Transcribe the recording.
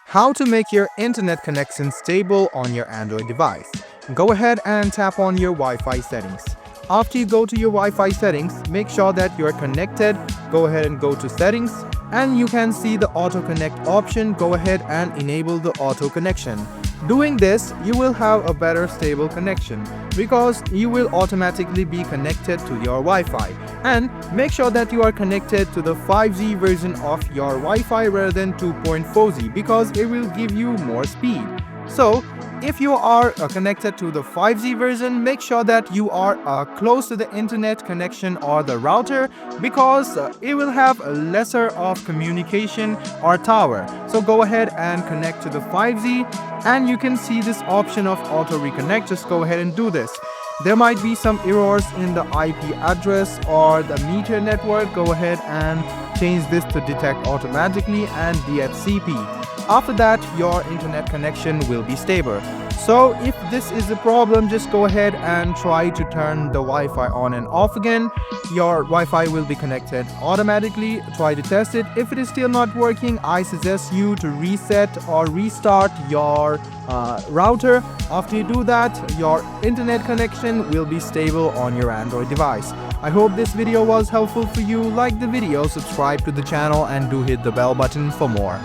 How to make your internet connection stable on your Android device. Go ahead and tap on your Wi-Fi settings. After you go to your Wi-Fi settings, make sure that you are connected. Go ahead and go to settings and you can see the auto connect option. Go ahead and enable the auto connection. Doing this, you will have a better stable connection because you will automatically be connected to your Wi-Fi. And make sure that you are connected to the 5G version of your Wi-Fi rather than 2.4G because it will give you more speed. So if you are connected to the 5G version, make sure that you are close to the internet connection or the router because it will have a lesser of communication or tower. So go ahead and connect to the 5G and you can see this option of auto reconnect. Just go ahead and do this. There might be some errors in the IP address or the meter network. Go ahead and change this to detect automatically and DHCP. After that, your internet connection will be stable. So if this is a problem, just go ahead and try to turn the Wi-Fi on and off again. Your Wi-Fi will be connected automatically. Try to test it. If it is still not working, I suggest you to reset or restart your router. After you do that, your internet connection will be stable on your Android device. I hope this video was helpful for you. Like the video, subscribe to the channel and do hit the bell button for more.